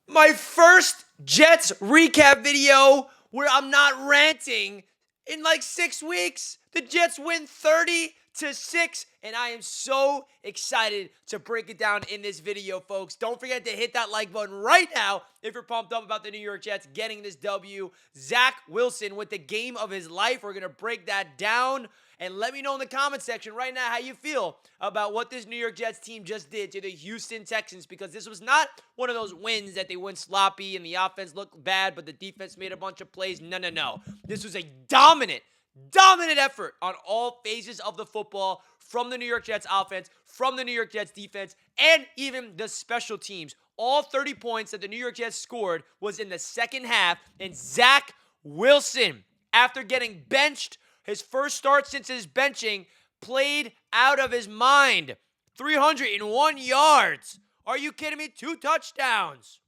My first Jets recap video where I'm not ranting in like 6 weeks. The Jets win 30-6, and I am so excited to break it down in this video, folks. Don't forget to hit that like button right now if you're pumped up about the New York Jets getting this W. Zach Wilson with the game of his life. We're going to break that down. And let me know in the comment section right now how you feel about what this New York Jets team just did to the Houston Texans, because this was not one of those wins that they went sloppy and the offense looked bad, but the defense made a bunch of plays. No. This was a dominant effort on all phases of the football from the New York Jets offense, from the New York Jets defense, and even the special teams. All 30 points that the New York Jets scored was in the second half, and Zach Wilson, after getting benched, his first start since his benching, played out of his mind. 301 yards. Are you kidding me? 2 touchdowns.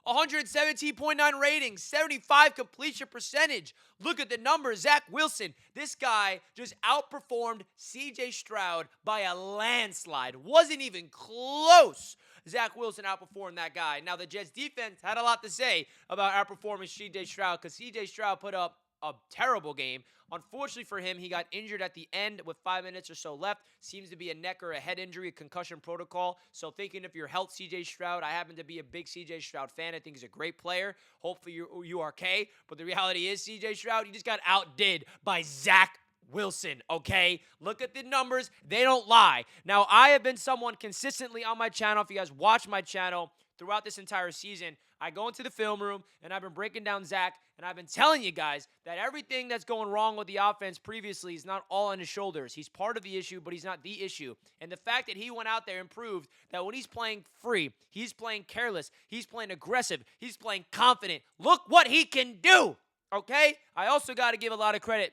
117.9 ratings, 75 completion percentage. Look at the numbers. Zach Wilson, this guy just outperformed C.J. Stroud by a landslide. Wasn't even close. Zach Wilson outperformed that guy. Now, the Jets defense had a lot to say about outperforming C.J. Stroud, because C.J. Stroud put up a terrible game. Unfortunately for him, he got injured at the end with 5 minutes or so left. Seems to be a neck or a head injury, a concussion protocol. So thinking of your health, C.J. Stroud, I happen to be a big C.J. Stroud fan. I think he's a great player. Hopefully you are okay. But the reality is, C.J. Stroud, he just got outdid by Zach Wilson, okay? Look at the numbers. They don't lie. Now, I have been someone consistently on my channel. If you guys watch my channel throughout this entire season, I go into the film room, and I've been breaking down Zach, and I've been telling you guys that everything that's going wrong with the offense previously is not all on his shoulders. He's part of the issue, but he's not the issue. And the fact that he went out there and proved that when he's playing free, he's playing careless, he's playing aggressive, he's playing confident. Look what he can do, okay? I also got to give a lot of credit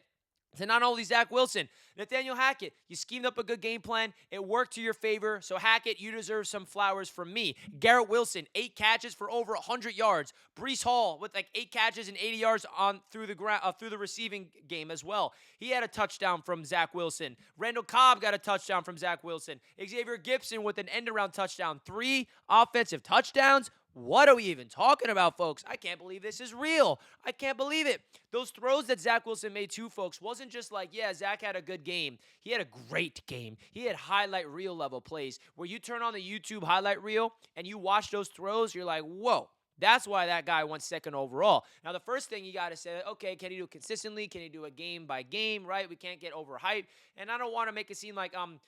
to not only Zach Wilson, Nathaniel Hackett. You schemed up a good game plan. It worked to your favor. So, Hackett, you deserve some flowers from me. Garrett Wilson, 8 catches for over 100 yards. Breece Hall with like 8 catches and 80 yards on through the receiving game as well. He had a touchdown from Zach Wilson. Randall Cobb got a touchdown from Zach Wilson. Xavier Gibson with an end-around touchdown. 3 offensive touchdowns. What are we even talking about, folks? I can't believe this is real. I can't believe it. Those throws that Zach Wilson made too, folks, wasn't just like, yeah, Zach had a good game. He had a great game. He had highlight reel level plays where you turn on the YouTube highlight reel and you watch those throws, you're like, whoa. That's why that guy went second overall. Now, the first thing you got to say, okay, can he do it consistently? Can he do it game by game, right? We can't get overhyped. And I don't want to make it seem like I'm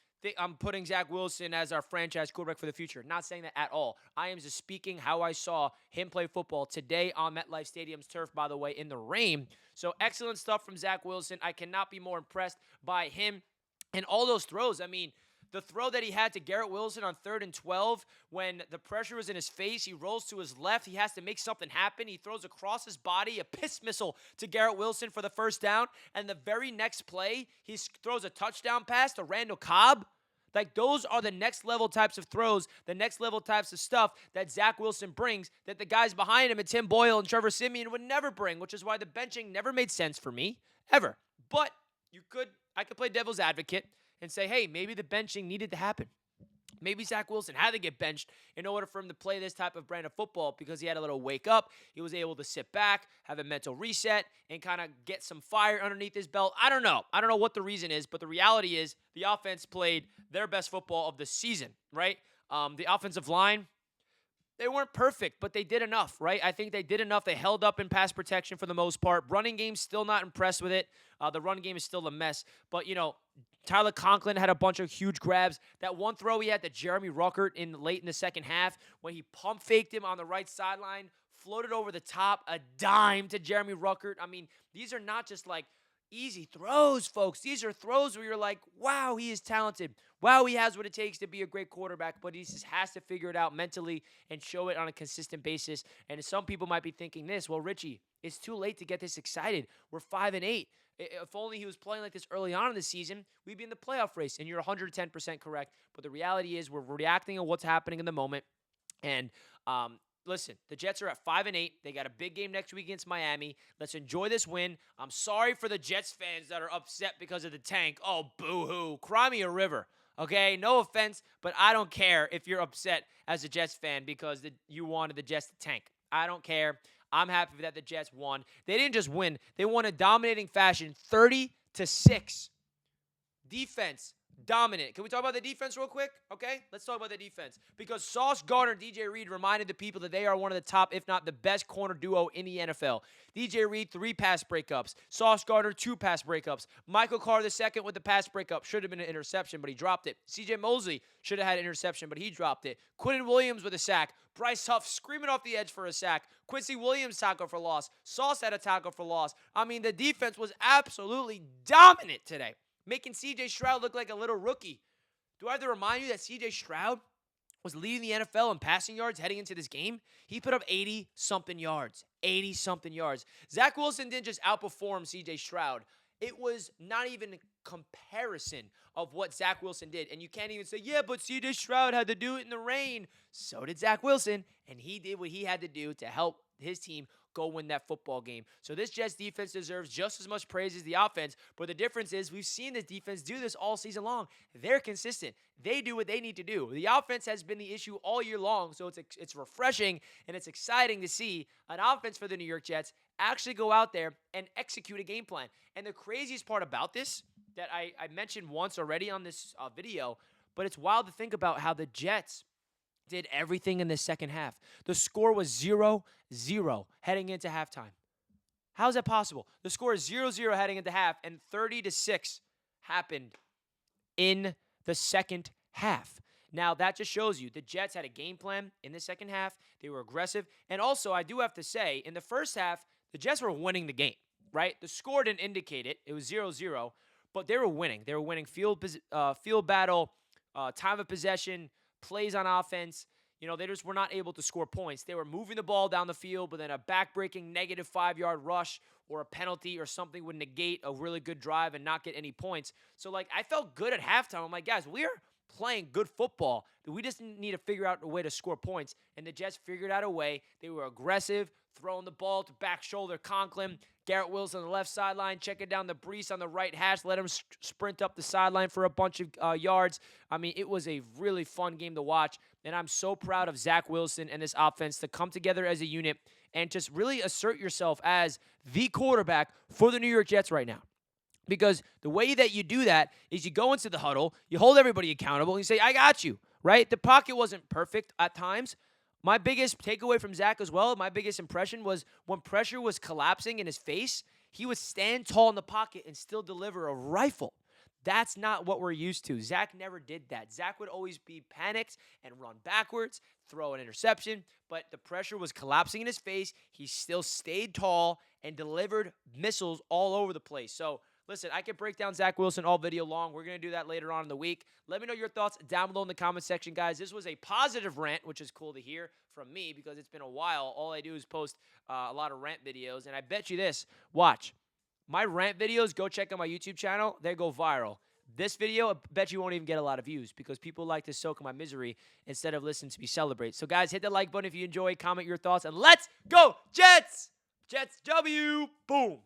putting Zach Wilson as our franchise quarterback for the future. Not saying that at all. I am just speaking how I saw him play football today on MetLife Stadium's turf, by the way, in the rain. So excellent stuff from Zach Wilson. I cannot be more impressed by him and all those throws. I mean, the throw that he had to Garrett Wilson on 3rd and 12, when the pressure was in his face, he rolls to his left. He has to make something happen. He throws across his body a piss missile to Garrett Wilson for the first down. And the very next play, he throws a touchdown pass to Randall Cobb. Like, those are the next level types of throws, the next level types of stuff that Zach Wilson brings that the guys behind him, and Tim Boyle and Trevor Siemian, would never bring, which is why the benching never made sense for me, ever. But I could play devil's advocate and say, hey, maybe the benching needed to happen. Maybe Zach Wilson had to get benched in order for him to play this type of brand of football, because he had a little wake up. He was able to sit back, have a mental reset, and kind of get some fire underneath his belt. I don't know. I don't know what the reason is, but the reality is the offense played their best football of the season, right? The offensive line, they weren't perfect, but they did enough, right? I think they did enough. They held up in pass protection for the most part. Running game, still not impressed with it. The run game is still a mess. But, Tyler Conklin had a bunch of huge grabs. That one throw he had to Jeremy Ruckert late in the second half when he pump faked him on the right sideline, floated over the top, a dime to Jeremy Ruckert. I mean, these are not just like easy throws, folks. These are throws where you're like, wow, he is talented. Wow, he has what it takes to be a great quarterback, but he just has to figure it out mentally and show it on a consistent basis. And some people might be thinking this, well, Richie, it's too late to get this excited. We're 5-8. If only he was playing like this early on in the season, we'd be in the playoff race. And you're 110% correct. But the reality is we're reacting to what's happening in the moment. And listen, the Jets are at 5-8. They got a big game next week against Miami. Let's enjoy this win. I'm sorry for the Jets fans that are upset because of the tank. Oh, boo-hoo. Cry me a river. Okay, no offense, but I don't care if you're upset as a Jets fan because you wanted the Jets to tank. I don't care. I'm happy that the Jets won. They didn't just win; they won in dominating fashion, 30-6. Defense, dominant. Can we talk about the defense real quick? Okay, let's talk about the defense. Because Sauce Gardner and DJ Reed reminded the people that they are one of the top, if not the best corner duo in the NFL. DJ Reed, 3 pass breakups. Sauce Gardner, 2 pass breakups. Michael Carr, the second with the pass breakup. Should have been an interception, but he dropped it. CJ Mosley should have had an interception, but he dropped it. Quinton Williams with a sack. Bryce Huff screaming off the edge for a sack. Quincy Williams tackle for loss. Sauce had a tackle for loss. I mean, the defense was absolutely dominant today, making C.J. Stroud look like a little rookie. Do I have to remind you that C.J. Stroud was leading the NFL in passing yards heading into this game? He put up 80-something yards. 80-something yards. Zach Wilson didn't just outperform C.J. Stroud. It was not even a comparison of what Zach Wilson did. And you can't even say, yeah, but C.J. Stroud had to do it in the rain. So did Zach Wilson, and he did what he had to do to help his team go win that football game. So this Jets defense deserves just as much praise as the offense, but the difference is we've seen this defense do this all season long. They're consistent. They do what they need to do. The offense has been the issue all year long, so it's refreshing and it's exciting to see an offense for the New York Jets actually go out there and execute a game plan. And the craziest part about this that I mentioned once already on this video, but it's wild to think about how the Jets did everything in the second half. The score was 0-0 heading into halftime. How is that possible? The score is 0-0 heading into half, and 30-6 happened in the second half. Now, that just shows you the Jets had a game plan in the second half. They were aggressive. And also, I do have to say, in the first half, the Jets were winning the game, right? The score didn't indicate it. It was 0-0, but they were winning. They were winning field battle, time of possession, plays on offense. You know, they just were not able to score points. They were moving the ball down the field, but then a backbreaking negative 5-yard rush or a penalty or something would negate a really good drive and not get any points. So, I felt good at halftime. I'm like, guys, we're playing good football. We just need to figure out a way to score points. And the Jets figured out a way. They were aggressive, throwing the ball to back shoulder Conklin. Garrett Wilson on the left sideline, checking down the Brees on the right hash, let him sprint up the sideline for a bunch of yards. I mean, it was a really fun game to watch, and I'm so proud of Zach Wilson and this offense to come together as a unit and just really assert yourself as the quarterback for the New York Jets right now. Because the way that you do that is you go into the huddle, you hold everybody accountable, and you say, I got you, right? The pocket wasn't perfect at times. My biggest takeaway from Zach as well, my biggest impression was when pressure was collapsing in his face, he would stand tall in the pocket and still deliver a rifle. That's not what we're used to. Zach never did that. Zach would always be panicked and run backwards, throw an interception, but the pressure was collapsing in his face. He still stayed tall and delivered missiles all over the place. So, listen, I could break down Zach Wilson all video long. We're going to do that later on in the week. Let me know your thoughts down below in the comment section, guys. This was a positive rant, which is cool to hear from me because it's been a while. All I do is post a lot of rant videos, and I bet you this. Watch. My rant videos, go check out my YouTube channel. They go viral. This video, I bet you won't even get a lot of views because people like to soak in my misery instead of listen to me celebrate. So, guys, hit the like button if you enjoy. Comment your thoughts, and let's go, Jets! Jets W! Boom!